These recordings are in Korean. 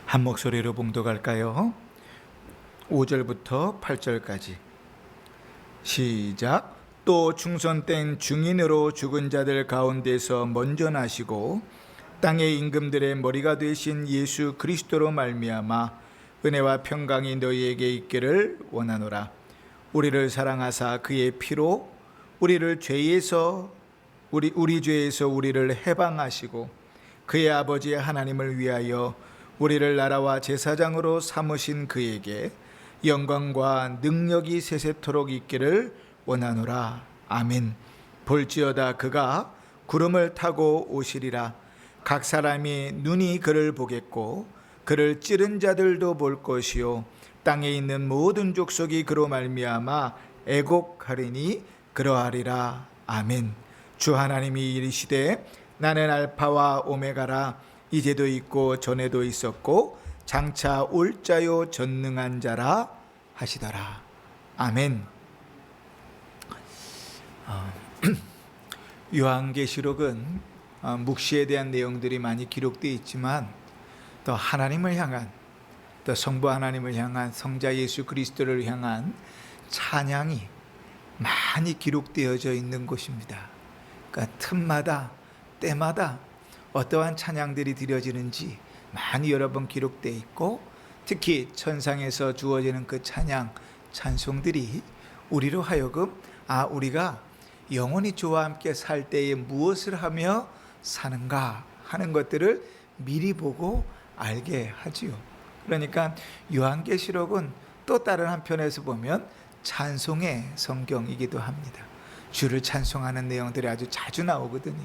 한 목소리로 봉독할까요? 5절부터 8절까지 시작. 또 충선된 증인으로 죽은 자들 가운데서 먼저 나시고 땅의 임금들의 머리가 되신 예수 그리스도로 말미암아 은혜와 평강이 너희에게 있기를 원하노라. 우리를 사랑하사 그의 피로 우리를 죄에서 우리 죄에서 우리를 해방하시고 그의 아버지 하나님을 위하여 우리를 나라와 제사장으로 삼으신 그에게 영광과 능력이 세세토록 있기를 원하노라. 아멘. 볼지어다 그가 구름을 타고 오시리라. 각 사람이 눈이 그를 보겠고 그를 찌른 자들도 볼 것이요 땅에 있는 모든 족속이 그로 말미암아 애곡하리니 그러하리라. 아멘. 주 하나님이 이르시되 나는 알파와 오메가라. 이제도 있고 전에도 있었고 장차 올 자요 전능한 자라 하시더라. 아멘. 요한계시록은 묵시에 대한 내용들이 많이 기록되어 있지만 또 하나님을 향한, 또 성부 하나님을 향한, 성자 예수 그리스도를 향한 찬양이 많이 기록되어져 있는 곳입니다. 그러니까 틈마다 때마다 어떠한 찬양들이 드려지는지 많이 여러 번 기록되어 있고, 특히 천상에서 주어지는 그 찬양, 찬송들이 우리로 하여금 우리가 영원히 주와 함께 살 때에 무엇을 하며 사는가 하는 것들을 미리 보고 알게 하지요. 그러니까 요한계시록은 또 다른 한편에서 보면 찬송의 성경이기도 합니다. 주를 찬송하는 내용들이 아주 자주 나오거든요.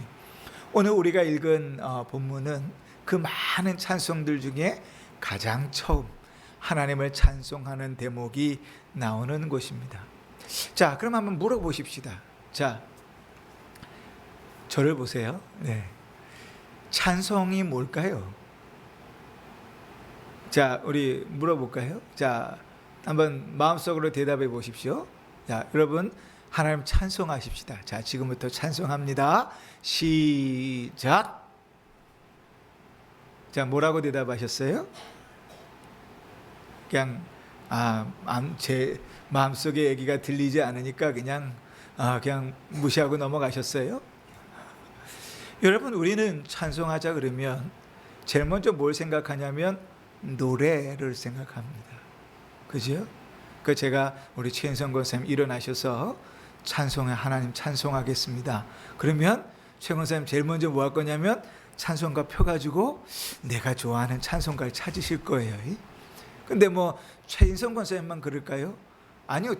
오늘 우리가 읽은 본문은 그 많은 찬송들 중에 가장 처음 하나님을 찬송하는 대목이 나오는 곳입니다. 자, 그럼 한번 물어보십시다. 자, 저를 보세요. 네. 찬송이 뭘까요? 자, 우리 물어볼까요? 자, 한번 마음속으로 대답해 보십시오. 자, 여러분 하나님 찬송하십시다. 자, 지금부터 찬송합니다. 시작. 자, 뭐라고 대답하셨어요? 그냥 제 마음속에 얘기가 들리지 않으니까 그냥 무시하고 넘어가셨어요? 여러분, 우리는 찬송하자 그러면 제일 먼저 뭘 생각하냐면 노래를 생각합니다. 그죠? 그 제가 우리 최인성 권사님 일어나셔서 찬송해 하나님 찬송하겠습니다. 그러면 최 권사님 제일 먼저 뭐 할 거냐면 찬송가 펴가지고 내가 좋아하는 찬송가를 찾으실 거예요. 근데 뭐 최인성 권사님만 그럴까요? 아니요,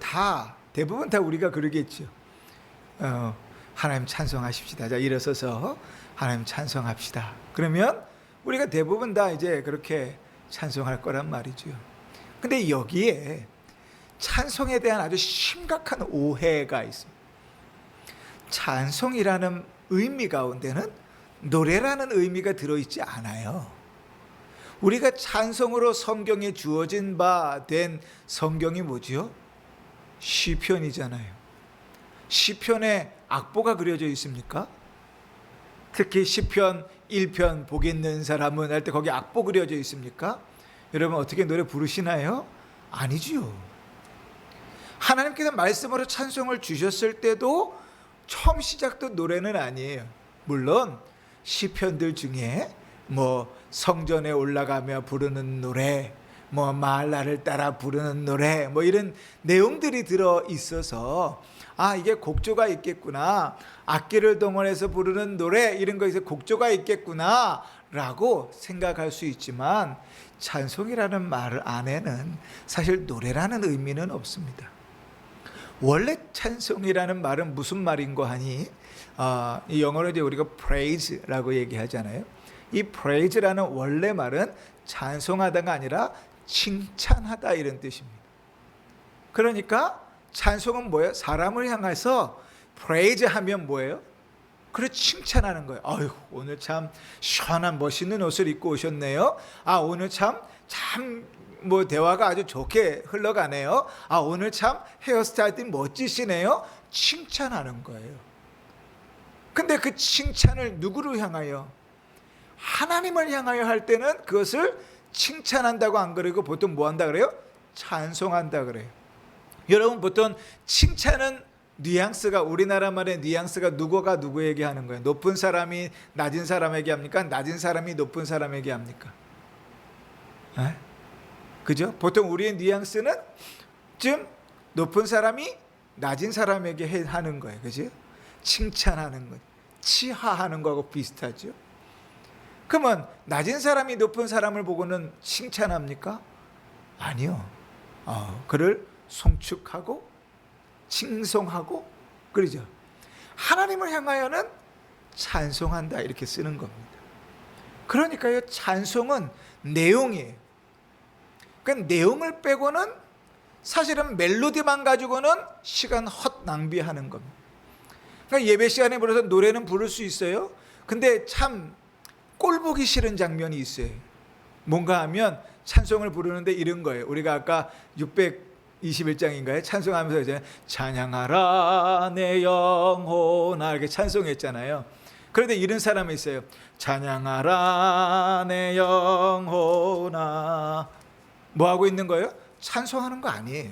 대부분 다 우리가 그러겠죠. 하나님 찬송하십시다. 자, 일어서서 하나님 찬송합시다. 그러면 우리가 대부분 다 이제 그렇게 찬송할 거란 말이죠. 근데 여기에 찬송에 대한 아주 심각한 오해가 있습니다. 찬송이라는 의미 가운데는 노래라는 의미가 들어있지 않아요. 우리가 찬송으로 성경에 주어진 바 된 성경이 뭐지요? 시편이잖아요. 시편에 악보가 그려져 있습니까? 특히 시편 1편 보겠는 사람은 할 때 거기 악보 그려져 있습니까? 여러분 어떻게 노래 부르시나요? 아니지요. 하나님께서 말씀으로 찬송을 주셨을 때도 처음 시작도 노래는 아니에요. 물론 시편들 중에 뭐 성전에 올라가며 부르는 노래, 뭐 마을나를 따라 부르는 노래, 뭐 이런 내용들이 들어 있어서 이게 곡조가 있겠구나, 악기를 동원해서 부르는 노래 이런 거에서 곡조가 있겠구나 라고 생각할 수 있지만 찬송이라는 말 안에는 사실 노래라는 의미는 없습니다. 원래 찬송이라는 말은 무슨 말인고 하니 이 영어로 이제 우리가 praise라고 얘기하잖아요. 이 praise라는 원래 말은 찬송하다가 아니라 칭찬하다 이런 뜻입니다. 그러니까 찬송은 뭐예요? 사람을 향해서 praise 하면 뭐예요? 그래, 칭찬하는 거예요. 아유, 오늘 참 시원한 멋있는 옷을 입고 오셨네요. 오늘 참 뭐 대화가 아주 좋게 흘러가네요. 아, 오늘 참 헤어스타일이 멋지시네요. 칭찬하는 거예요. 근데 그 칭찬을 누구를 향하여? 하나님을 향하여 할 때는 그것을 칭찬한다고 안 그러고 보통 뭐 한다 그래요? 찬송한다 그래요. 여러분, 보통 칭찬은 뉘앙스가, 우리나라 말의 뉘앙스가 누구가 누구에게 하는 거예요? 높은 사람이 낮은 사람에게 합니까? 낮은 사람이 높은 사람에게 합니까? 에? 그죠? 보통 우리의 뉘앙스는 좀 높은 사람이 낮은 사람에게 하는 거예요. 그죠? 칭찬하는 거, 치하하는 거하고 비슷하죠. 그러면 낮은 사람이 높은 사람을 보고는 칭찬합니까? 아니요. 그를 송축하고 칭송하고 그러죠. 하나님을 향하여는 찬송한다 이렇게 쓰는 겁니다. 그러니까요, 찬송은 내용이에요. 그러니까 내용을 빼고는 사실은 멜로디만 가지고는 시간 헛 낭비하는 겁니다. 그러니까 예배 시간에 불러서 노래는 부를 수 있어요. 근데 참 꼴보기 싫은 장면이 있어요. 뭔가 하면 찬송을 부르는데 이런 거예요. 우리가 아까 621장인가요? 찬송하면서 이제 찬양하라 내 영혼아 이렇게 찬송했잖아요. 그런데 이런 사람이 있어요. 찬양하라 내 영혼아. 뭐 하고 있는 거예요? 찬송하는 거 아니에요.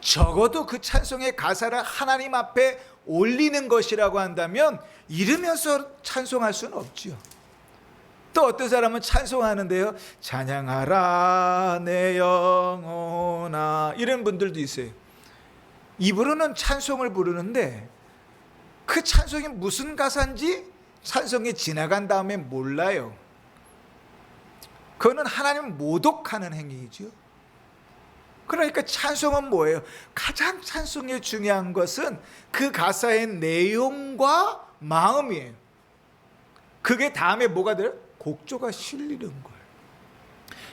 적어도 그 찬송의 가사를 하나님 앞에 올리는 것이라고 한다면 이러면서 찬송할 수는 없죠. 또 어떤 사람은 찬송하는데요, 찬양하라 내 영혼아 이런 분들도 있어요. 입으로는 찬송을 부르는데 그 찬송이 무슨 가사인지 찬송이 지나간 다음에 몰라요. 그거는 하나님을 모독하는 행위이죠. 그러니까 찬송은 뭐예요? 가장 찬송에 중요한 것은 그 가사의 내용과 마음이에요. 그게 다음에 뭐가 돼요? 곡조가 실리는 거예요.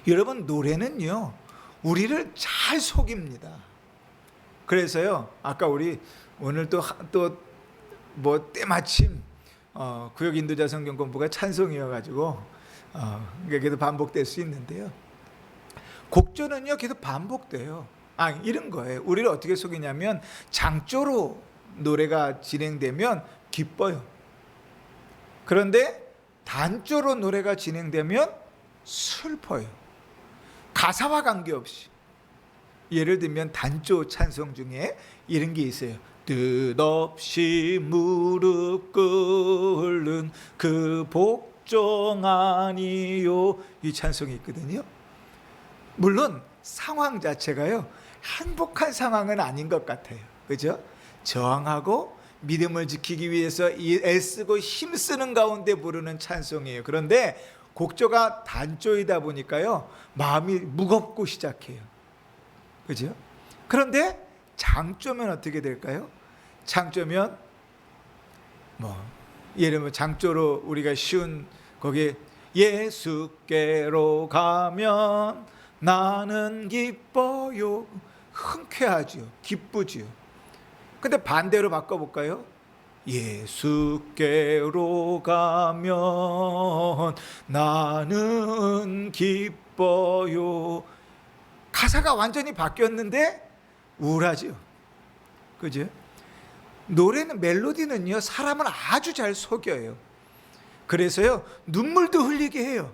여러분, 노래는요 우리를 잘 속입니다. 그래서요, 아까 우리 오늘 또 뭐 때마침 구역 인도자 성경 공부가 찬송이어가지고 계속 반복될 수 있는데요. 곡조는요 계속 반복돼요. 이런 거예요. 우리를 어떻게 속이냐면 장조로 노래가 진행되면 기뻐요. 그런데 단조로 노래가 진행되면 슬퍼요. 가사와 관계없이. 예를 들면 단조 찬송 중에 이런 게 있어요. 뜻없이 무릎 꿇는 그 복종 아니요, 이 찬송이 있거든요. 물론 상황 자체가요 행복한 상황은 아닌 것 같아요. 그죠? 저항하고 믿음을 지키기 위해서 애쓰고 힘쓰는 가운데 부르는 찬송이에요. 그런데 곡조가 단조이다 보니까요 마음이 무겁고 시작해요. 그죠? 그런데 장조면 어떻게 될까요? 장조면 예를 들면 장조로 우리가 쉬운 거기 예수께로 가면 나는 기뻐요. 흔쾌하죠. 기쁘죠. 근데 반대로 바꿔볼까요? 예수께로 가면 나는 기뻐요. 가사가 완전히 바뀌었는데 우울하죠. 그죠? 노래는, 멜로디는요 사람을 아주 잘 속여요. 그래서요 눈물도 흘리게 해요.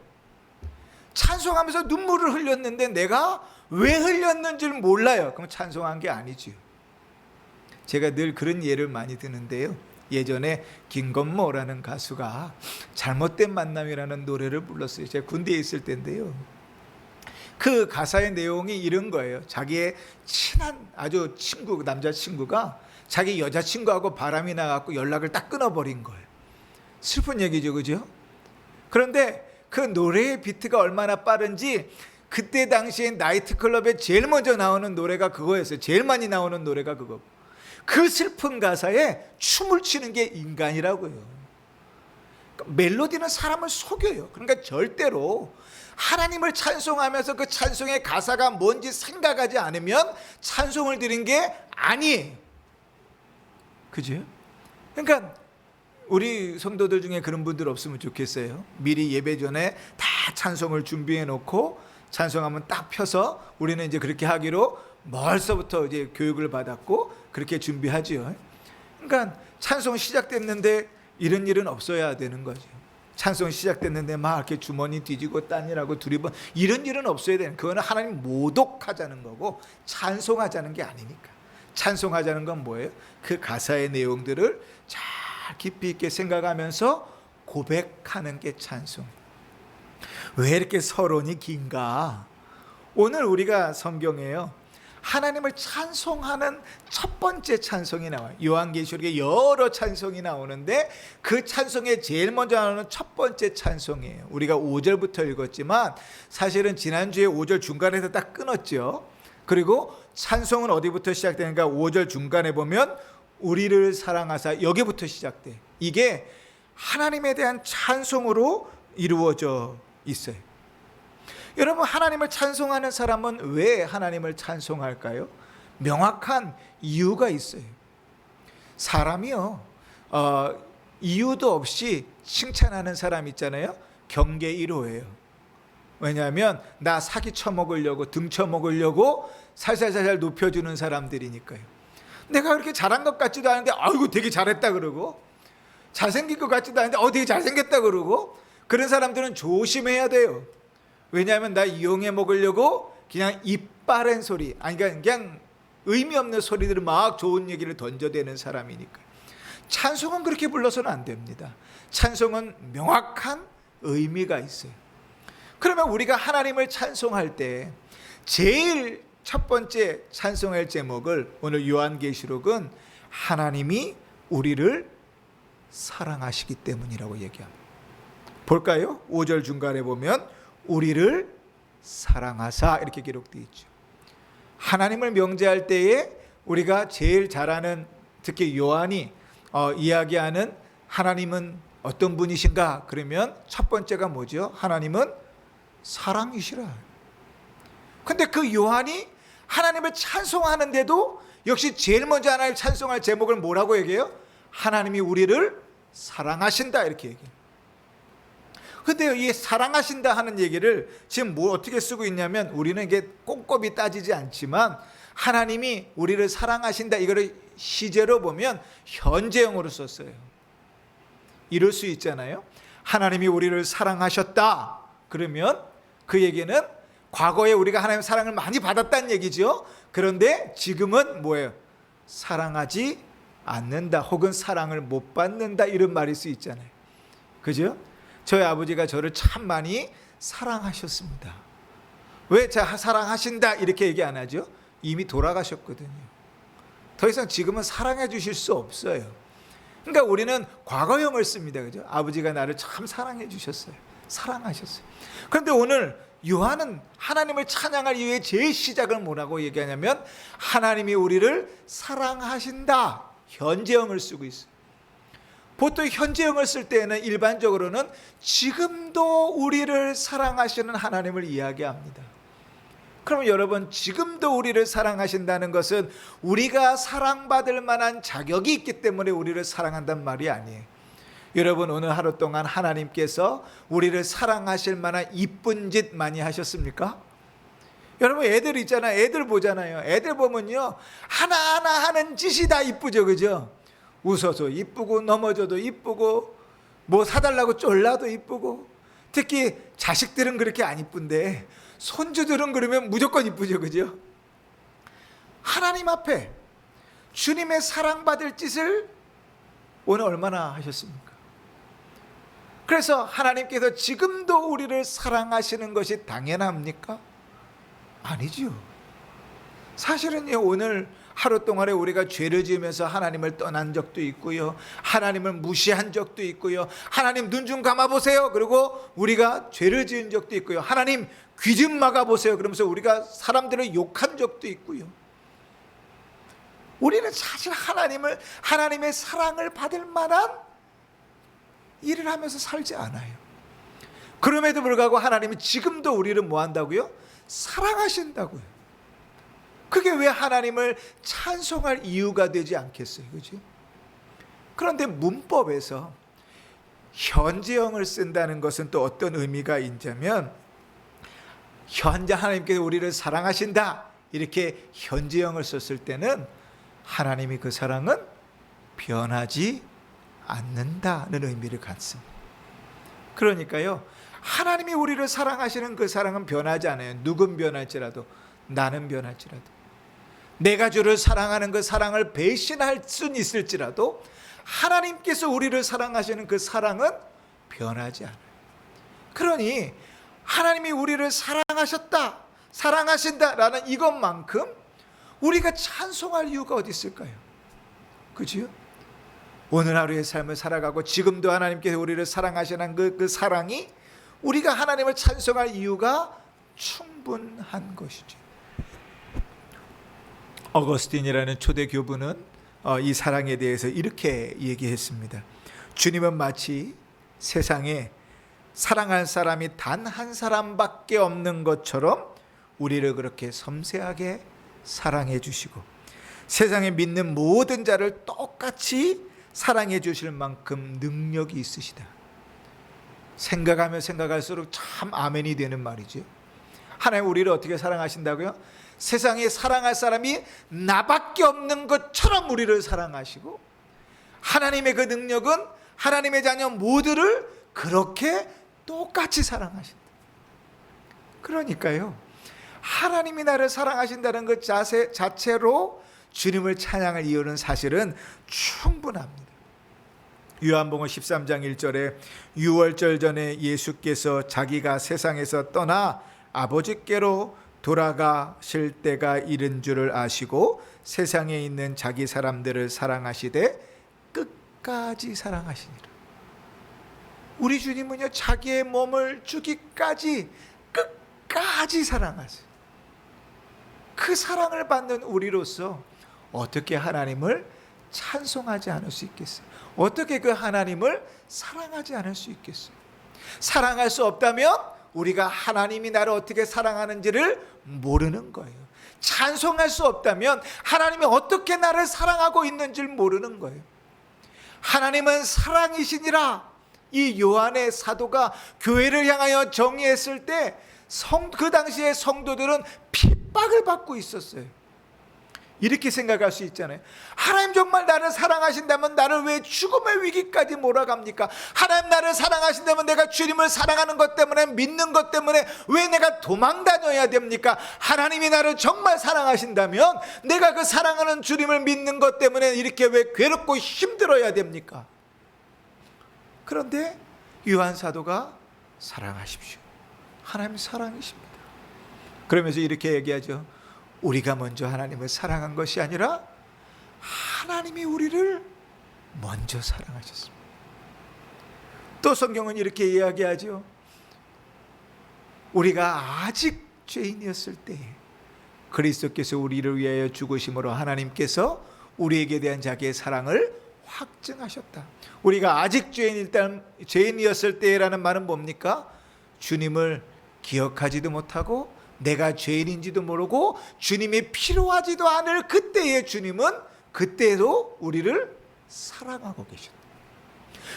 찬송하면서 눈물을 흘렸는데 내가 왜 흘렸는지를 몰라요. 그럼 찬송한 게 아니지요. 제가 늘 그런 예를 많이 드는데요. 예전에 김건모라는 가수가 잘못된 만남이라는 노래를 불렀어요. 제가 군대에 있을 때인데요. 그 가사의 내용이 이런 거예요. 자기의 친한 아주 친구, 남자친구가 자기 여자친구하고 바람이 나갖고 연락을 딱 끊어버린 거예요. 슬픈 얘기죠, 그죠? 그런데 그 노래의 비트가 얼마나 빠른지 그때 당시에 나이트클럽에 제일 먼저 나오는 노래가 그거였어요. 제일 많이 나오는 노래가 그거. 그 슬픈 가사에 춤을 추는 게 인간이라고요. 멜로디는 사람을 속여요. 그러니까 절대로 하나님을 찬송하면서 그 찬송의 가사가 뭔지 생각하지 않으면 찬송을 드린 게 아니에요. 그죠? 그러니까 우리 성도들 중에 그런 분들 없으면 좋겠어요. 미리 예배 전에 다 찬송을 준비해 놓고 찬송하면 딱 펴서 우리는 이제 그렇게 하기로 벌써부터 이제 교육을 받았고 그렇게 준비하지요. 그러니까 찬송 시작됐는데 이런 일은 없어야 되는 거죠. 찬송 시작됐는데 막 이렇게 주머니 뒤지고 딴일하고 두리번 이런 일은 없어야 되는. 그거는 하나님 모독하자는 거고 찬송하자는 게 아니니까. 찬송하자는 건 뭐예요? 그 가사의 내용들을 잘 깊이 있게 생각하면서 고백하는 게 찬송. 왜 이렇게 서론이 긴가? 오늘 우리가 성경에요, 하나님을 찬송하는 첫 번째 찬송이 나와요. 요한계시록에 여러 찬송이 나오는데 그 찬송에 제일 먼저 나오는 첫 번째 찬송이에요. 우리가 5절부터 읽었지만 사실은 지난주에 5절 중간에서 딱 끊었죠. 그리고 찬송은 어디부터 시작되는가? 5절 중간에 보면 우리를 사랑하사, 여기부터 시작돼. 이게 하나님에 대한 찬송으로 이루어져 있어요. 여러분, 하나님을 찬송하는 사람은 왜 하나님을 찬송할까요? 명확한 이유가 있어요. 사람이요, 이유도 없이 칭찬하는 사람 있잖아요. 경계 1호예요. 왜냐하면 나 사기 쳐먹으려고, 등 쳐먹으려고 살살살살 높여주는 사람들이니까요. 내가 그렇게 잘한 것 같지도 않은데 아이고 되게 잘했다 그러고, 잘생긴 것 같지도 않은데 되게 잘생겼다 그러고, 그런 사람들은 조심해야 돼요. 왜냐하면 나 이용해 먹으려고 그냥 이빠른 소리, 아니 그냥 의미 없는 소리들을 막 좋은 얘기를 던져대는 사람이니까. 찬송은 그렇게 불러서는 안 됩니다. 찬송은 명확한 의미가 있어요. 그러면 우리가 하나님을 찬송할 때 제일 첫 번째 찬송할 제목을 오늘 요한계시록은 하나님이 우리를 사랑하시기 때문이라고 얘기합니다. 볼까요? 5절 중간에 보면 우리를 사랑하사 이렇게 기록되어 있죠. 하나님을 명제할 때에 우리가 제일 잘 아는, 특히 요한이 이야기하는 하나님은 어떤 분이신가? 그러면 첫 번째가 뭐죠? 하나님은 사랑이시라. 근데 그 요한이 하나님을 찬송하는데도 역시 제일 먼저 하나님을 찬송할 제목을 뭐라고 얘기해요? 하나님이 우리를 사랑하신다 이렇게 얘기해요. 근데 이 사랑하신다 하는 얘기를 지금 뭐 어떻게 쓰고 있냐면, 우리는 이게 꼼꼼히 따지지 않지만 하나님이 우리를 사랑하신다 이거를 시제로 보면 현재형으로 썼어요. 이럴 수 있잖아요. 하나님이 우리를 사랑하셨다. 그러면 그 얘기는 과거에 우리가 하나님의 사랑을 많이 받았다는 얘기죠. 그런데 지금은 뭐예요? 사랑하지 않는다, 혹은 사랑을 못 받는다, 이런 말일 수 있잖아요. 그죠? 저희 아버지가 저를 참 많이 사랑하셨습니다. 왜 제가 사랑하신다 이렇게 얘기 안 하죠? 이미 돌아가셨거든요. 더 이상 지금은 사랑해 주실 수 없어요. 그러니까 우리는 과거형을 씁니다. 그죠? 아버지가 나를 참 사랑해 주셨어요. 사랑하셨어요. 그런데 오늘 요한은 하나님을 찬양할 이유의 제일 시작을 뭐라고 얘기하냐면 하나님이 우리를 사랑하신다, 현재형을 쓰고 있어요. 보통 현재형을 쓸 때는 일반적으로는 지금도 우리를 사랑하시는 하나님을 이야기합니다. 그러면 여러분, 지금도 우리를 사랑하신다는 것은 우리가 사랑받을 만한 자격이 있기 때문에 우리를 사랑한단 말이 아니에요. 여러분, 오늘 하루 동안 하나님께서 우리를 사랑하실 만한 이쁜 짓 많이 하셨습니까? 여러분, 애들 있잖아요. 애들 보잖아요. 애들 보면요, 하나하나 하는 짓이 다 이쁘죠. 그죠? 웃어서 이쁘고, 넘어져도 이쁘고, 뭐 사달라고 쫄라도 이쁘고. 특히 자식들은 그렇게 안 이쁜데 손주들은 그러면 무조건 이쁘죠. 그죠? 하나님 앞에 주님의 사랑받을 짓을 오늘 얼마나 하셨습니까? 그래서 하나님께서 지금도 우리를 사랑하시는 것이 당연합니까? 아니죠. 사실은요, 오늘 하루 동안에 우리가 죄를 지으면서 하나님을 떠난 적도 있고요, 하나님을 무시한 적도 있고요, 하나님 눈 좀 감아보세요 그리고 우리가 죄를 지은 적도 있고요, 하나님 귀 좀 막아보세요 그러면서 우리가 사람들을 욕한 적도 있고요. 우리는 사실 하나님의 사랑을 받을 만한 일을 하면서 살지 않아요. 그럼에도 불구하고 하나님이 지금도 우리를 뭐 한다고요? 사랑하신다고요. 그게 왜 하나님을 찬송할 이유가 되지 않겠어요? 그죠? 그런데 문법에서 현재형을 쓴다는 것은 또 어떤 의미가 있냐면, 현재 하나님께서 우리를 사랑하신다 이렇게 현재형을 썼을 때는 하나님이 그 사랑은 변하지 않는다는 의미를 갖습니다. 그러니까요, 하나님이 우리를 사랑하시는 그 사랑은 변하지 않아요. 누군 변할지라도, 나는 변할지라도, 내가 주를 사랑하는 그 사랑을 배신할 수는 있을지라도 하나님께서 우리를 사랑하시는 그 사랑은 변하지 않아요. 그러니 하나님이 우리를 사랑하셨다, 사랑하신다라는 이것만큼 우리가 찬송할 이유가 어디 있을까요? 그지요? 오늘 하루의 삶을 살아가고 지금도 하나님께서 우리를 사랑하시는 그 사랑이 우리가 하나님을 찬송할 이유가 충분한 것이죠. 어거스틴이라는 초대 교부는 이 사랑에 대해서 이렇게 얘기했습니다. 주님은 마치 세상에 사랑할 사람이 단 한 사람밖에 없는 것처럼 우리를 그렇게 섬세하게 사랑해 주시고 세상에 믿는 모든 자를 똑같이 사랑해 주실 만큼 능력이 있으시다. 생각하면 생각할수록 참 아멘이 되는 말이죠. 하나님 우리를 어떻게 사랑하신다고요? 세상에 사랑할 사람이 나밖에 없는 것처럼 우리를 사랑하시고 하나님의 그 능력은 하나님의 자녀 모두를 그렇게 똑같이 사랑하신다. 그러니까요, 하나님이 나를 사랑하신다는 그 자체로 주님을 찬양할 이유는 사실은 충분합니다. 요한복음 13장 1절에 유월절 전에 예수께서 자기가 세상에서 떠나 아버지께로 돌아가실 때가 이른 줄을 아시고 세상에 있는 자기 사람들을 사랑하시되 끝까지 사랑하시니라. 우리 주님은요, 자기의 몸을 주기까지 끝까지 사랑하세요. 그 사랑을 받는 우리로서 어떻게 하나님을 찬송하지 않을 수 있겠어요? 어떻게 그 하나님을 사랑하지 않을 수 있겠어요? 사랑할 수 없다면 우리가 하나님이 나를 어떻게 사랑하는지를 모르는 거예요. 찬송할 수 없다면 하나님이 어떻게 나를 사랑하고 있는지를 모르는 거예요. 하나님은 사랑이시니라. 이 요한의 사도가 교회를 향하여 정의했을 때 그 당시에 성도들은 핍박을 받고 있었어요. 이렇게 생각할 수 있잖아요. 하나님 정말 나를 사랑하신다면 나를 왜 죽음의 위기까지 몰아갑니까? 하나님 나를 사랑하신다면 내가 주님을 사랑하는 것 때문에, 믿는 것 때문에 왜 내가 도망 다녀야 됩니까? 하나님이 나를 정말 사랑하신다면 내가 그 사랑하는 주님을 믿는 것 때문에 이렇게 왜 괴롭고 힘들어야 됩니까? 그런데 요한 사도가 사랑하십시오. 하나님 사랑이십니다. 그러면서 이렇게 얘기하죠. 우리가 먼저 하나님을 사랑한 것이 아니라 하나님이 우리를 먼저 사랑하셨습니다. 또 성경은 이렇게 이야기하죠. 우리가 아직 죄인이었을 때에 그리스도께서 우리를 위하여 죽으심으로 하나님께서 우리에게 대한 자기의 사랑을 확증하셨다. 우리가 아직 죄인이었을 때라는 말은 뭡니까? 주님을 기억하지도 못하고 내가 죄인인지도 모르고 주님이 필요하지도 않을 그때의 주님은 그때도 우리를 사랑하고 계셨다.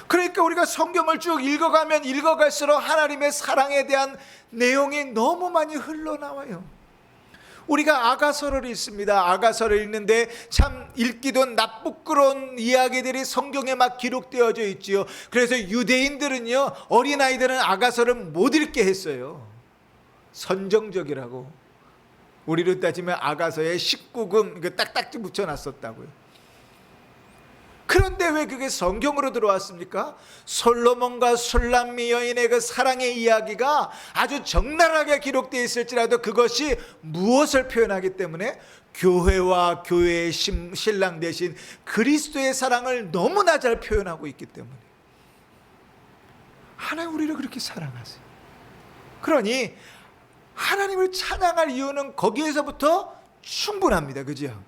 그러니까 우리가 성경을 쭉 읽어가면 읽어갈수록 하나님의 사랑에 대한 내용이 너무 많이 흘러나와요. 우리가 아가서를 읽습니다. 아가서를 읽는데 참 읽기도 나쁘끄러운 이야기들이 성경에 막 기록되어져 있지요. 그래서 유대인들은요, 어린아이들은 아가서를 못 읽게 했어요. 선정적이라고. 우리로 따지면 아가서에 19금 딱딱지 붙여놨었다고요. 그런데 왜 그게 성경으로 들어왔습니까? 솔로몬과 술람미 여인의 그 사랑의 이야기가 아주 적나라하게 기록되어 있을지라도 그것이 무엇을 표현하기 때문에 교회와 교회의 신랑 대신 그리스도의 사랑을 너무나 잘 표현하고 있기 때문에 하나님 우리를 그렇게 사랑하세요. 그러니 하나님을 찬양할 이유는 거기에서부터 충분합니다. 그죠?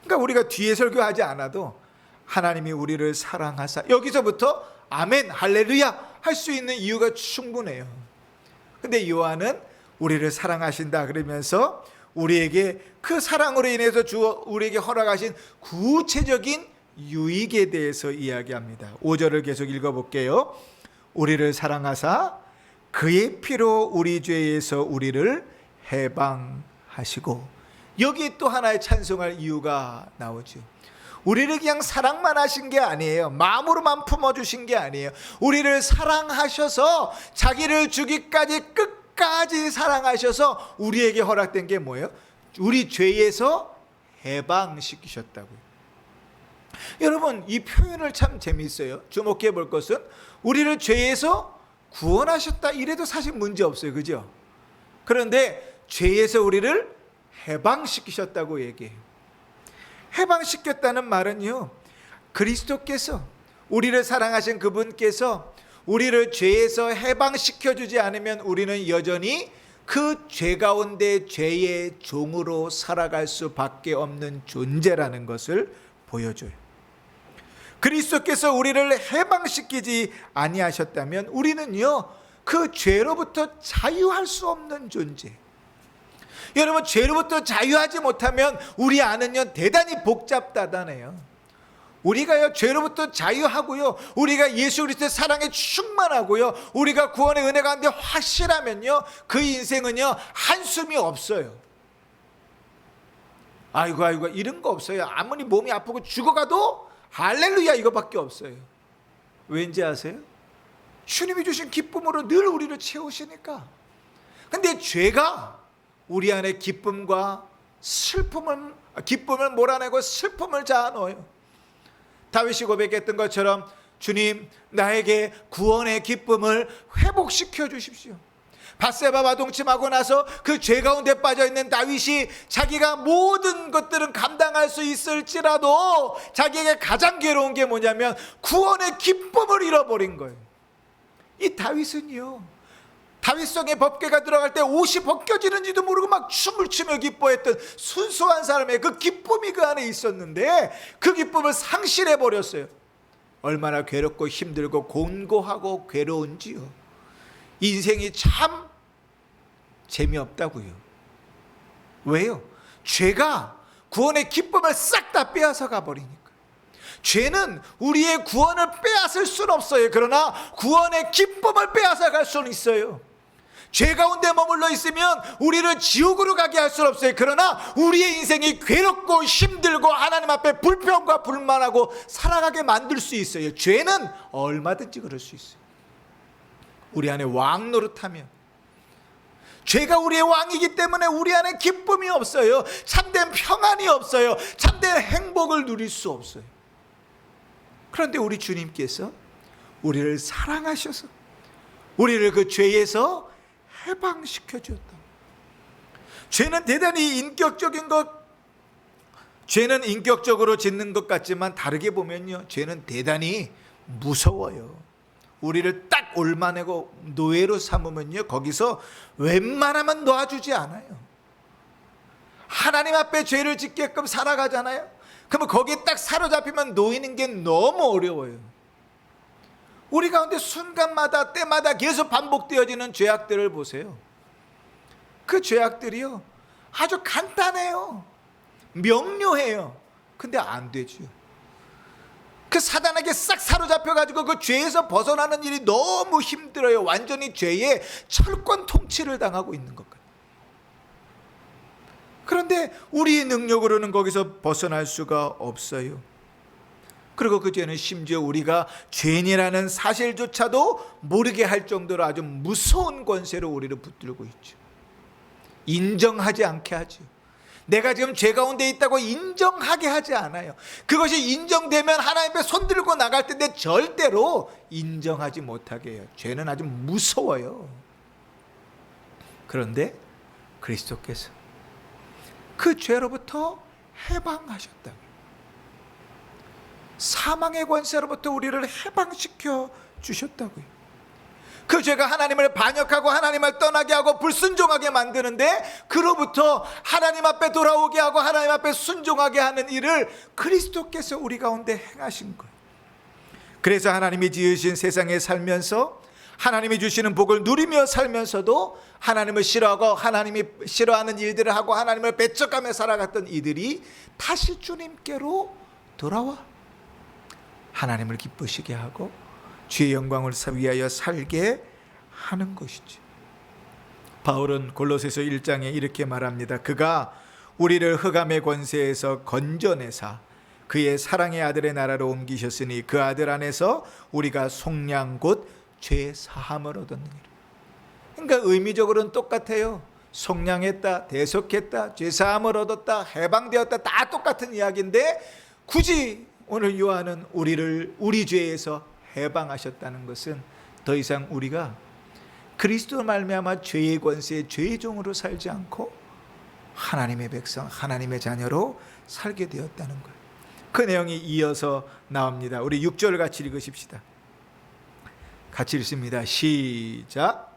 그러니까 우리가 뒤에 설교하지 않아도 하나님이 우리를 사랑하사 여기서부터 아멘 할렐루야 할 수 있는 이유가 충분해요. 근데 요한은 우리를 사랑하신다 그러면서 우리에게 그 사랑으로 인해서 우리에게 허락하신 구체적인 유익에 대해서 이야기합니다. 5절을 계속 읽어볼게요. 우리를 사랑하사 그의 피로 우리 죄에서 우리를 해방하시고, 여기 또 하나의 찬송할 이유가 나오죠. 우리를 그냥 사랑만 하신 게 아니에요. 마음으로만 품어주신 게 아니에요. 우리를 사랑하셔서 자기를 주기까지 끝까지 사랑하셔서 우리에게 허락된 게 뭐예요? 우리 죄에서 해방시키셨다고요. 여러분, 이 표현을 참 재미있어요. 주목해 볼 것은 우리를 죄에서 구원하셨다 이래도 사실 문제 없어요. 그죠? 그런데 죄에서 우리를 해방시키셨다고 얘기해요. 해방시켰다는 말은요, 그리스도께서, 우리를 사랑하신 그분께서 우리를 죄에서 해방시켜주지 않으면 우리는 여전히 그 죄 가운데 죄의 종으로 살아갈 수밖에 없는 존재라는 것을 보여줘요. 그리스도께서 우리를 해방시키지 아니하셨다면 우리는요, 그 죄로부터 자유할 수 없는 존재. 여러분, 죄로부터 자유하지 못하면 우리 안은요 대단히 복잡다단해요. 우리가요 죄로부터 자유하고요, 우리가 예수 그리스도의 사랑에 충만하고요, 우리가 구원의 은혜 가운데 확실하면요, 그 인생은요 한숨이 없어요. 아이고 이런 거 없어요. 아무리 몸이 아프고 죽어가도 할렐루야 이거밖에 없어요. 왠지 아세요? 주님이 주신 기쁨으로 늘 우리를 채우시니까. 근데 죄가 우리 안에 기쁨을 몰아내고 슬픔을 자아 넣어요. 다윗이 고백했던 것처럼, 주님, 나에게 구원의 기쁨을 회복시켜 주십시오. 밧세바와 동침하고 나서 그 죄 가운데 빠져있는 다윗이 자기가 모든 것들은 감당할 수 있을지라도 자기에게 가장 괴로운 게 뭐냐면 구원의 기쁨을 잃어버린 거예요. 이 다윗은요, 다윗성의 법궤가 들어갈 때 옷이 벗겨지는지도 모르고 막 춤을 추며 기뻐했던 순수한 사람의 그 기쁨이 그 안에 있었는데 그 기쁨을 상실해 버렸어요. 얼마나 괴롭고 힘들고 곤고하고 괴로운지요. 인생이 참 재미없다고요. 왜요? 죄가 구원의 기쁨을 싹 다 빼앗아 가버리니까. 죄는 우리의 구원을 빼앗을 수는 없어요. 그러나 구원의 기쁨을 빼앗아 갈 수는 있어요. 죄 가운데 머물러 있으면 우리를 지옥으로 가게 할 수는 없어요. 그러나 우리의 인생이 괴롭고 힘들고 하나님 앞에 불평과 불만하고 살아가게 만들 수 있어요. 죄는 얼마든지 그럴 수 있어요. 우리 안에 왕 노릇하면, 죄가 우리의 왕이기 때문에 우리 안에 기쁨이 없어요. 참된 평안이 없어요. 참된 행복을 누릴 수 없어요. 그런데 우리 주님께서 우리를 사랑하셔서 우리를 그 죄에서 해방시켜 주었다. 죄는 대단히 인격적인 것, 죄는 인격적으로 짓는 것 같지만 다르게 보면요, 죄는 대단히 무서워요. 우리를 딱 올만하고 노예로 삼으면요, 거기서 웬만하면 놔주지 않아요. 하나님 앞에 죄를 짓게끔 살아가잖아요. 그러면 거기에 딱 사로잡히면 놓이는 게 너무 어려워요. 우리 가운데 순간마다 때마다 계속 반복되어지는 죄악들을 보세요. 그 죄악들이요 아주 간단해요. 명료해요. 근데 안 되죠. 그 사단에게 싹 사로잡혀가지고 그 죄에서 벗어나는 일이 너무 힘들어요. 완전히 죄의 철권 통치를 당하고 있는 것 같아요. 그런데 우리의 능력으로는 거기서 벗어날 수가 없어요. 그리고 그 죄는 심지어 우리가 죄인이라는 사실조차도 모르게 할 정도로 아주 무서운 권세로 우리를 붙들고 있죠. 인정하지 않게 하죠. 내가 지금 죄 가운데 있다고 인정하게 하지 않아요. 그것이 인정되면 하나님 앞에 손들고 나갈 텐데 절대로 인정하지 못하게 해요. 죄는 아주 무서워요. 그런데 그리스도께서 그 죄로부터 해방하셨다. 사망의 권세로부터 우리를 해방시켜 주셨다고요. 그 죄가 하나님을 반역하고 하나님을 떠나게 하고 불순종하게 만드는데 그로부터 하나님 앞에 돌아오게 하고 하나님 앞에 순종하게 하는 일을 그리스도께서 우리 가운데 행하신 거예요. 그래서 하나님이 지으신 세상에 살면서 하나님이 주시는 복을 누리며 살면서도 하나님을 싫어하고 하나님이 싫어하는 일들을 하고 하나님을 배척하며 살아갔던 이들이 다시 주님께로 돌아와 하나님을 기쁘시게 하고 주의 영광을 위하여 살게 하는 것이지. 바울은 골로새서 1장에 이렇게 말합니다. 그가 우리를 흑암의 권세에서 건져내사 그의 사랑의 아들의 나라로 옮기셨으니 그 아들 안에서 우리가 속량 곧 죄 사함을 얻었느니라. 그러니까 의미적으로는 똑같아요. 속량했다, 대속했다, 죄 사함을 얻었다, 해방되었다, 다 똑같은 이야기인데 굳이 오늘 요한은 우리를 우리 죄에서 해방하셨다는 것은 더 이상 우리가 그리스도로 말미암아 죄의 권세에 죄의 종으로 살지 않고 하나님의 백성, 하나님의 자녀로 살게 되었다는 거예요. 그 내용이 이어서 나옵니다. 우리 6절 같이 읽으십시다. 같이 읽습니다. 시작.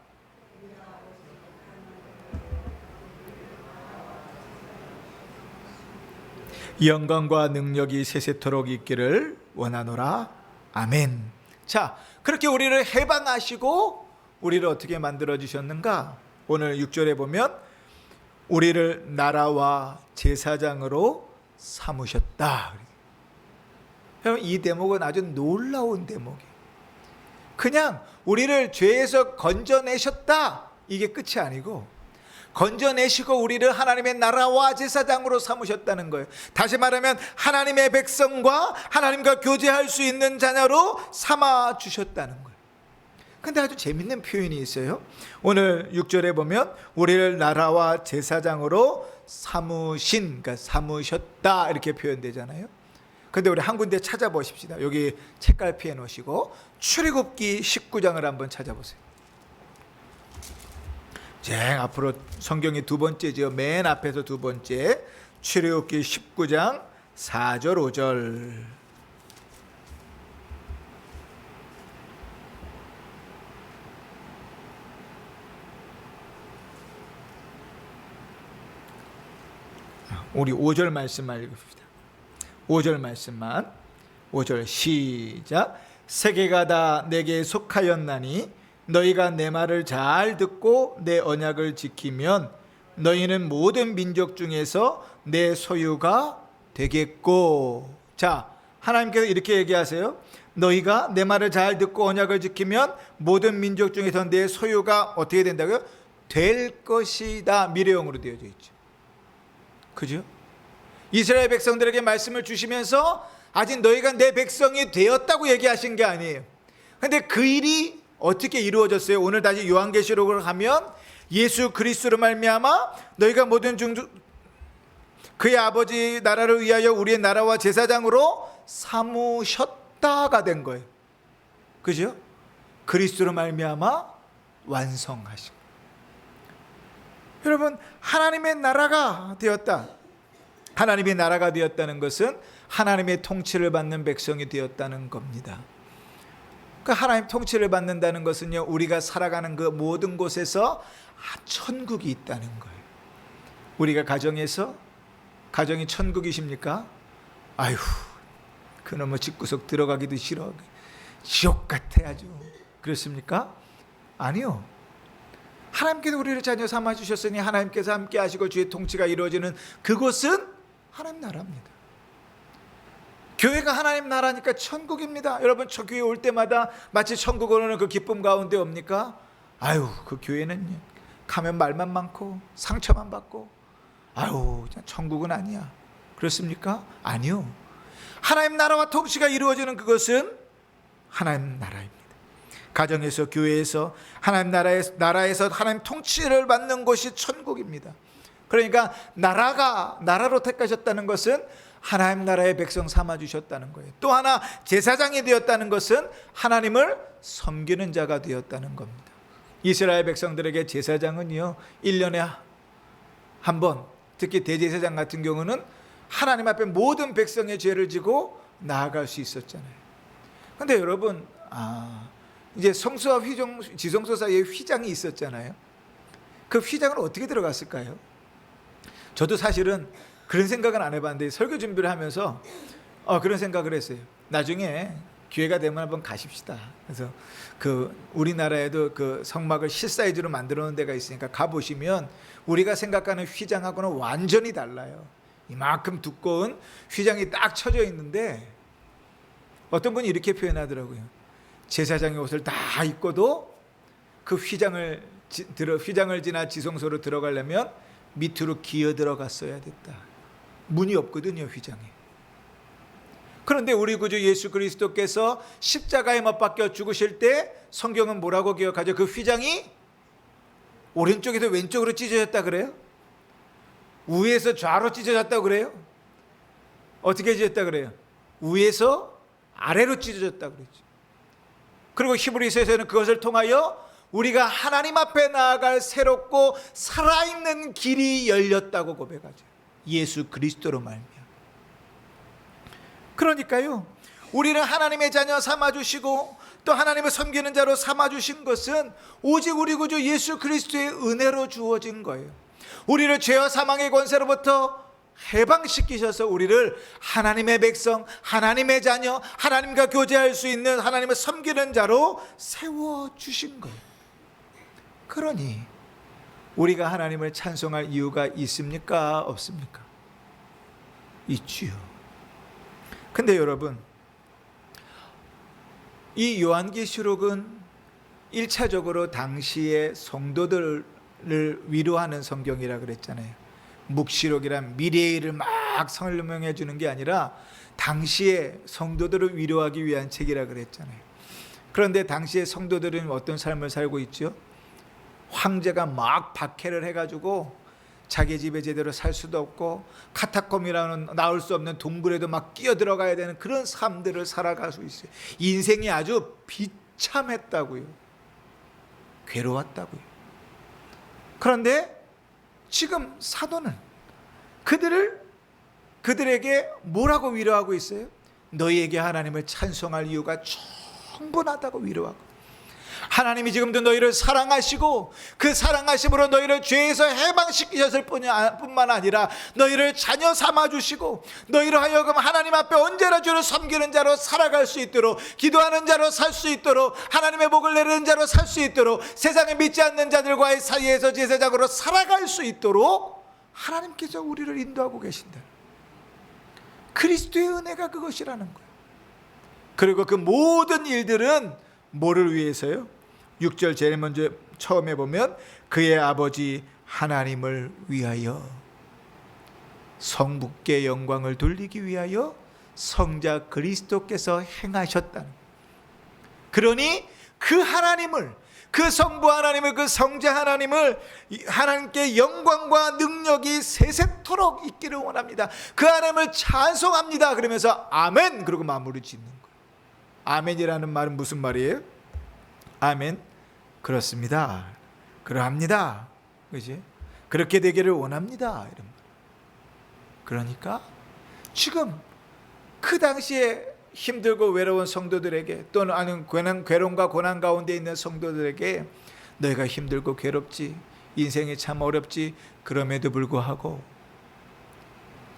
영광과 능력이 세세토록 있기를 원하노라. 아멘. 자, 그렇게 우리를 해방하시고 우리를 어떻게 만들어 주셨는가? 오늘 6절에 보면 우리를 나라와 제사장으로 삼으셨다. 여러분, 이 대목은 아주 놀라운 대목이에요. 그냥 우리를 죄에서 건져내셨다, 이게 끝이 아니고 건져내시고 우리를 하나님의 나라와 제사장으로 삼으셨다는 거예요. 다시 말하면 하나님의 백성과 하나님과 교제할 수 있는 자녀로 삼아주셨다는 거예요. 근데 아주 재밌는 표현이 있어요. 오늘 6절에 보면 우리를 나라와 제사장으로 삼으신, 그러니까 삼으셨다 이렇게 표현되잖아요. 근데 우리 한 군데 찾아보십시다. 여기 책갈피해 놓으시고 출애굽기 19장을 한번 찾아보세요. 앞으로 성경이 두 번째죠. 맨 앞에서 두 번째, 출애굽기 19장 4절 5절. 우리 5절 말씀만 읽읍시다. 5절 말씀만. 5절 시작. 세계가 다 내게 속하였나니 너희가 내 말을 잘 듣고 내 언약을 지키면 너희는 모든 민족 중에서 내 소유가 되겠고. 자, 하나님께서 이렇게 얘기하세요. 너희가 내 말을 잘 듣고 언약을 지키면 모든 민족 중에서 내 소유가 어떻게 된다고요? 될 것이다. 미래형으로 되어져 있죠. 그죠? 이스라엘 백성들에게 말씀을 주시면서 아직 너희가 내 백성이 되었다고 얘기하신 게 아니에요. 근데 그 일이 어떻게 이루어졌어요? 오늘 다시 요한계시록으로 가면 예수 그리스도로 말미암아 너희가 모든 그의 아버지 나라를 위하여 우리의 나라와 제사장으로 삼으셨다가 된 거예요. 그죠? 그리스도로 말미암아 완성하시고. 여러분, 하나님의 나라가 되었다. 하나님의 나라가 되었다는 것은 하나님의 통치를 받는 백성이 되었다는 겁니다. 그 하나님 통치를 받는다는 것은요, 우리가 살아가는 그 모든 곳에서 천국이 있다는 거예요. 우리가 가정이 천국이십니까? 아유, 그놈의 집구석 들어가기도 싫어, 지옥 같아 아주. 그렇습니까? 아니요. 하나님께서 우리를 자녀 삼아 주셨으니 하나님께서 함께 하시고 주의 통치가 이루어지는 그곳은 하나님 나라입니다. 교회가 하나님 나라니까 천국입니다. 여러분, 저 교회 올 때마다 마치 천국 오는 그 기쁨 가운데 옵니까? 아유, 그 교회는 가면 말만 많고 상처만 받고, 아유, 천국은 아니야. 그렇습니까? 아니요. 하나님 나라와 통치가 이루어지는 그것은 하나님 나라입니다. 가정에서, 교회에서, 하나님 나라에서 하나님 통치를 받는 곳이 천국입니다. 그러니까 나라로 택하셨다는 것은 하나님 나라의 백성 삼아주셨다는 거예요. 또 하나, 제사장이 되었다는 것은 하나님을 섬기는 자가 되었다는 겁니다. 이스라엘 백성들에게 제사장은요, 1년에 한 번, 특히 대제사장 같은 경우는 하나님 앞에 모든 백성의 죄를 지고 나아갈 수 있었잖아요. 그런데 여러분, 이제 성소와 지성소 사이에 휘장이 있었잖아요. 그 휘장은 어떻게 들어갔을까요? 저도 사실은 그런 생각은 안 해봤는데 설교 준비를 하면서 그런 생각을 했어요. 나중에 기회가 되면 한번 가십시다. 그래서 우리나라에도 그 성막을 실사이즈로 만들어 놓은 데가 있으니까 가보시면 우리가 생각하는 휘장하고는 완전히 달라요. 이만큼 두꺼운 휘장이 딱 쳐져 있는데 어떤 분이 이렇게 표현하더라고요. 제사장의 옷을 다 입고도 그 휘장을 지나 지성소로 들어가려면 밑으로 기어 들어갔어야 됐다. 문이 없거든요, 휘장에. 그런데 우리 구주 예수 그리스도께서 십자가에 못 박혀 죽으실 때 성경은 뭐라고 기억하죠? 그 휘장이 오른쪽에서 왼쪽으로 찢어졌다 그래요? 위에서 좌로 찢어졌다 그래요? 어떻게 찢어졌다 그래요? 위에서 아래로 찢어졌다 그랬죠. 그리고 히브리서에서는 그것을 통하여 우리가 하나님 앞에 나아갈 새롭고 살아있는 길이 열렸다고 고백하죠. 예수 그리스도로 말미암아. 그러니까요, 우리를 하나님의 자녀 삼아주시고 또 하나님을 섬기는 자로 삼아주신 것은 오직 우리 구주 예수 그리스도의 은혜로 주어진 거예요. 우리를 죄와 사망의 권세로부터 해방시키셔서 우리를 하나님의 백성, 하나님의 자녀, 하나님과 교제할 수 있는 하나님을 섬기는 자로 세워주신 거예요. 그러니 우리가 하나님을 찬송할 이유가 있습니까? 없습니까? 있지요. 근데 여러분, 이 요한계시록은 1차적으로 당시의 성도들을 위로하는 성경이라 그랬잖아요. 묵시록이란 미래의 일을 막 설명해 주는 게 아니라 당시의 성도들을 위로하기 위한 책이라 그랬잖아요. 그런데 당시의 성도들은 어떤 삶을 살고 있죠? 황제가 막 박해를 해가지고 자기 집에 제대로 살 수도 없고 카타콤이라는 나올 수 없는 동굴에도 막 끼어 들어가야 되는 그런 삶들을 살아가고 있어요. 인생이 아주 비참했다고요. 괴로웠다고요. 그런데 지금 사도는 그들에게 뭐라고 위로하고 있어요? 너희에게 하나님을 찬송할 이유가 충분하다고 위로하고, 하나님이 지금도 너희를 사랑하시고 그 사랑하심으로 너희를 죄에서 해방시키셨을 뿐만 아니라 너희를 자녀 삼아주시고 너희로 하여금 하나님 앞에 언제나 주를 섬기는 자로 살아갈 수 있도록, 기도하는 자로 살 수 있도록, 하나님의 복을 내리는 자로 살 수 있도록, 세상에 믿지 않는 자들과의 사이에서 제사장으로 살아갈 수 있도록 하나님께서 우리를 인도하고 계신다. 그리스도의 은혜가 그것이라는 거예요. 그리고 그 모든 일들은 뭐를 위해서요? 6절 제일 먼저 처음에 보면 그의 아버지 하나님을 위하여, 성부께 영광을 돌리기 위하여 성자 그리스도께서 행하셨다. 그러니 그 하나님을, 그 성부 하나님을, 그 성자 하나님을, 하나님께 영광과 능력이 세세토록 있기를 원합니다. 그 하나님을 찬송합니다. 그러면서 아멘 그러고 마무리 짓는 거예요. 아멘이라는 말은 무슨 말이에요? 아멘, 그렇습니다, 그러합니다, 그지? 그렇게 되기를 원합니다, 이런 말. 그러니까 지금 그 당시에 힘들고 외로운 성도들에게, 또는 아는 괴로움과 고난 가운데 있는 성도들에게 너희가 힘들고 괴롭지, 인생이 참 어렵지, 그럼에도 불구하고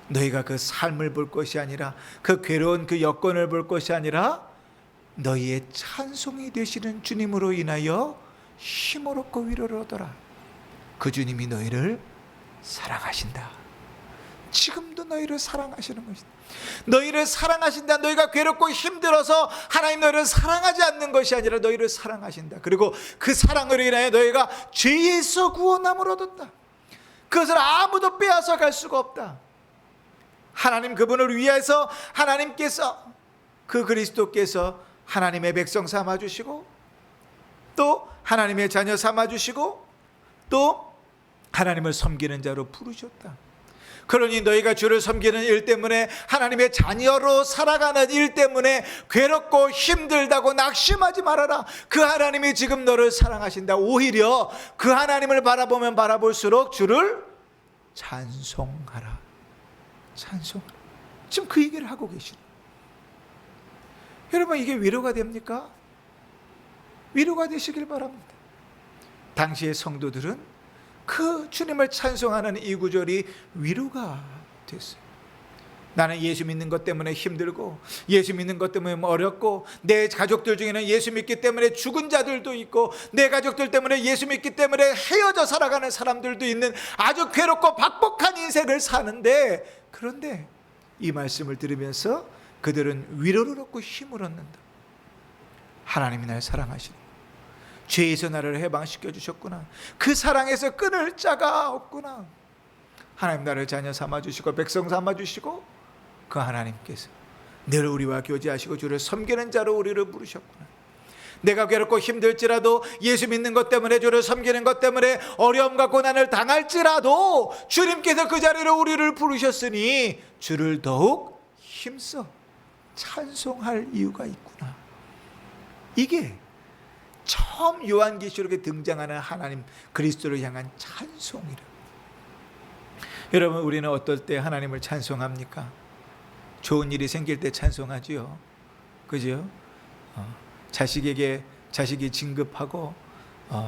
너희가 그 삶을 볼 것이 아니라, 그 괴로운 그 여건을 볼 것이 아니라 너희의 찬송이 되시는 주님으로 인하여 힘을 얻고 위로를 얻어라. 그 주님이 너희를 사랑하신다. 지금도 너희를 사랑하시는 것이다. 너희를 사랑하신다. 너희가 괴롭고 힘들어서 하나님 너희를 사랑하지 않는 것이 아니라 너희를 사랑하신다. 그리고 그 사랑으로 인하여 너희가 죄에서 구원함을 얻었다. 그것을 아무도 빼앗아 갈 수가 없다. 하나님 그분을 위해서 하나님께서, 그 그리스도께서 하나님의 백성 삼아주시고 또 하나님의 자녀 삼아주시고 또 하나님을 섬기는 자로 부르셨다. 그러니 너희가 주를 섬기는 일 때문에, 하나님의 자녀로 살아가는 일 때문에 괴롭고 힘들다고 낙심하지 말아라. 그 하나님이 지금 너를 사랑하신다. 오히려 그 하나님을 바라보면 바라볼수록 주를 찬송하라. 찬송하라. 지금 그 얘기를 하고 계시는. 여러분, 이게 위로가 됩니까? 위로가 되시길 바랍니다. 당시의 성도들은 그 주님을 찬송하는 이 구절이 위로가 됐어요. 나는 예수 믿는 것 때문에 힘들고, 예수 믿는 것 때문에 어렵고, 내 가족들 중에는 예수 믿기 때문에 죽은 자들도 있고, 내 가족들 때문에 예수 믿기 때문에 헤어져 살아가는 사람들도 있는 아주 괴롭고 박복한 인생을 사는데, 그런데 이 말씀을 들으면서 그들은 위로를 얻고 힘을 얻는다. 하나님이 날 사랑하시는, 죄에서 나를 해방시켜 주셨구나. 그 사랑에서 끊을 자가 없구나. 하나님 나를 자녀 삼아주시고 백성 삼아주시고 그 하나님께서 늘 우리와 교제하시고 주를 섬기는 자로 우리를 부르셨구나. 내가 괴롭고 힘들지라도 예수 믿는 것 때문에 주를 섬기는 것 때문에 어려움과 고난을 당할지라도 주님께서 그 자리로 우리를 부르셨으니 주를 더욱 힘써 찬송할 이유가 있구나. 이게 처음 요한계시록에 등장하는 하나님 그리스도를 향한 찬송이라. 여러분, 우리는 어떨 때 하나님을 찬송합니까? 좋은 일이 생길 때 찬송하지요. 그죠? 자식이 진급하고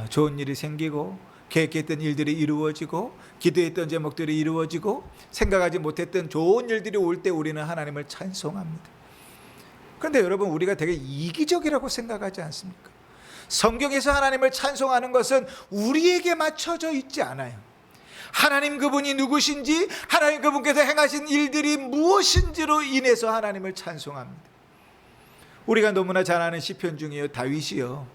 좋은 일이 생기고 계획했던 일들이 이루어지고 기도했던 제목들이 이루어지고 생각하지 못했던 좋은 일들이 올 때 우리는 하나님을 찬송합니다. 그런데 여러분, 우리가 되게 이기적이라고 생각하지 않습니까? 성경에서 하나님을 찬송하는 것은 우리에게 맞춰져 있지 않아요. 하나님 그분이 누구신지, 하나님 그분께서 행하신 일들이 무엇인지로 인해서 하나님을 찬송합니다. 우리가 너무나 잘 아는 시편 중에요, 다윗이요,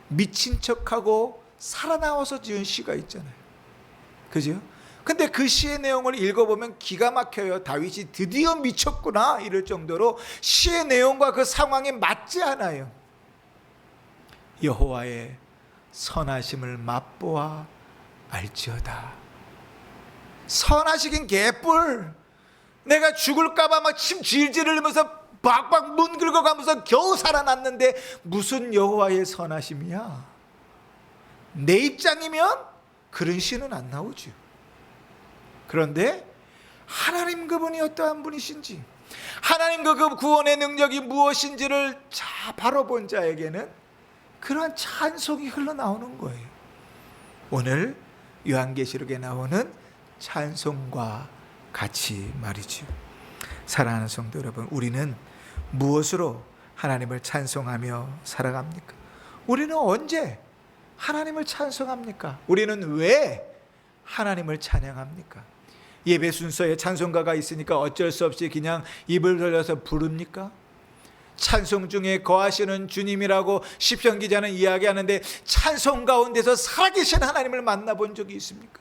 미친 척하고 살아나와서 지은 시가 있잖아요. 그죠? 근데 그 시의 내용을 읽어보면 기가 막혀요. 다윗이 드디어 미쳤구나 이럴 정도로 시의 내용과 그 상황이 맞지 않아요. 여호와의 선하심을 맛보아 알지어다. 선하시긴 개뿔. 내가 죽을까봐 막 침 질질 흘리면서 박박 문 긁어가면서 겨우 살아났는데 무슨 여호와의 선하심이야. 내 입장이면 그런 시는 안 나오죠. 그런데 하나님 그분이 어떠한 분이신지, 하나님 그 구원의 능력이 무엇인지를 바로 본 자에게는 그러한 찬송이 흘러나오는 거예요. 오늘 요한계시록에 나오는 찬송과 같이 말이죠. 사랑하는 성도 여러분, 우리는 무엇으로 하나님을 찬송하며 살아갑니까? 우리는 언제 하나님을 찬송합니까? 우리는 왜 하나님을 찬양합니까? 예배 순서에 찬송가가 있으니까 어쩔 수 없이 그냥 입을 벌려서 부릅니까? 찬송 중에 거하시는 주님이라고 시편 기자는 이야기하는데, 찬송 가운데서 살아계신 하나님을 만나본 적이 있습니까?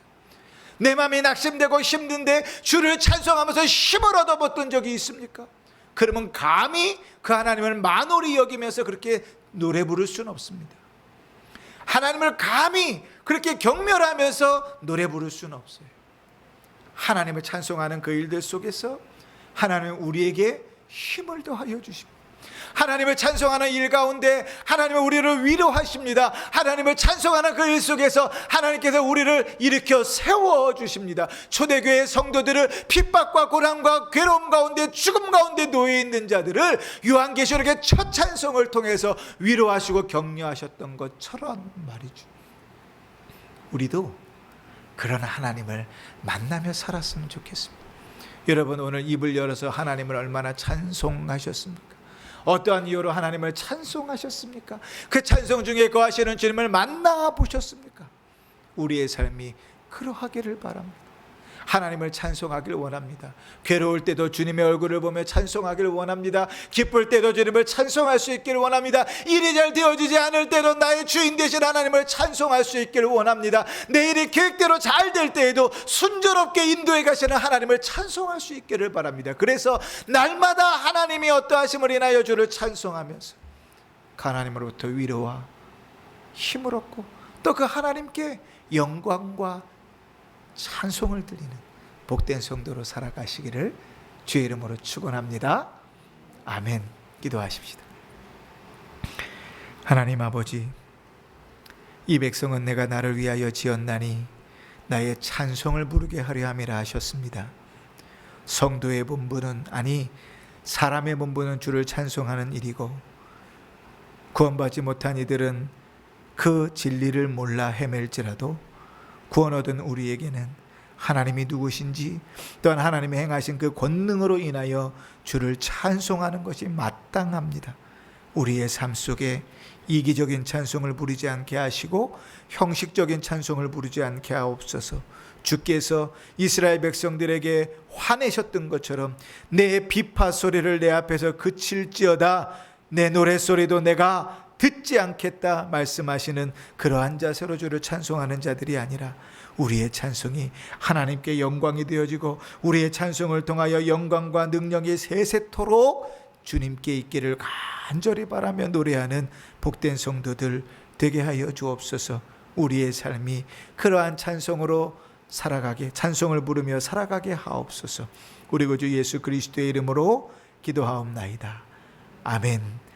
내 마음이 낙심되고 힘든데 주를 찬송하면서 힘을 얻어봤던 적이 있습니까? 그러면 감히 그 하나님을 만홀히 여기면서 그렇게 노래 부를 수는 없습니다. 하나님을 감히 그렇게 경멸하면서 노래 부를 수는 없어요. 하나님을 찬송하는 그 일들 속에서 하나님은 우리에게 힘을 더하여 주십니다. 하나님을 찬송하는 일 가운데 하나님은 우리를 위로하십니다. 하나님을 찬송하는 그 일 속에서 하나님께서 우리를 일으켜 세워주십니다. 초대교회 성도들을 핍박과 고난과 괴로움 가운데 죽음 가운데 놓여 있는 자들을 요한계시록의 첫 찬송을 통해서 위로하시고 격려하셨던 것처럼 말이죠. 우리도 그런 하나님을 만나며 살았으면 좋겠습니다. 여러분, 오늘 입을 열어서 하나님을 얼마나 찬송하셨습니까? 어떠한 이유로 하나님을 찬송하셨습니까? 그 찬송 중에 거하시는 주님을 만나보셨습니까? 우리의 삶이 그러하기를 바랍니다. 하나님을 찬송하길 원합니다. 괴로울 때도 주님의 얼굴을 보며 찬송하길 원합니다. 기쁠 때도 주님을 찬송할 수 있기를 원합니다. 일이 잘 되어지지 않을 때도 나의 주인 되신 하나님을 찬송할 수 있기를 원합니다. 내 일이 계획대로 잘 될 때에도 순조롭게 인도해 가시는 하나님을 찬송할 수 있기를 바랍니다. 그래서 날마다 하나님이 어떠하심을 인하여 주를 찬송하면서 그 하나님으로부터 위로와 힘을 얻고 또 그 하나님께 영광과 찬송을 드리는 복된 성도로 살아가시기를 주의 이름으로 축원합니다. 아멘. 기도하십시다. 하나님 아버지, 이 백성은 내가 나를 위하여 지었나니 나의 찬송을 부르게 하려 함이라 하셨습니다. 성도의 본분은, 아니 사람의 본분은 주를 찬송하는 일이고, 구원받지 못한 이들은 그 진리를 몰라 헤맬지라도 구원 얻은 우리에게는 하나님이 누구신지 또한 하나님이 행하신 그 권능으로 인하여 주를 찬송하는 것이 마땅합니다. 우리의 삶 속에 이기적인 찬송을 부르지 않게 하시고 형식적인 찬송을 부르지 않게 하옵소서. 주께서 이스라엘 백성들에게 화내셨던 것처럼 내 비파 소리를 내 앞에서 그칠지어다, 내 노랫소리도 내가 듣지 않겠다 말씀하시는 그러한 자세로 주를 찬송하는 자들이 아니라 우리의 찬송이 하나님께 영광이 되어지고 우리의 찬송을 통하여 영광과 능력이 세세토록 주님께 있기를 간절히 바라며 노래하는 복된 성도들 되게 하여 주옵소서. 우리의 삶이 그러한 찬송으로 살아가게, 찬송을 부르며 살아가게 하옵소서. 우리 구주 예수 그리스도의 이름으로 기도하옵나이다. 아멘.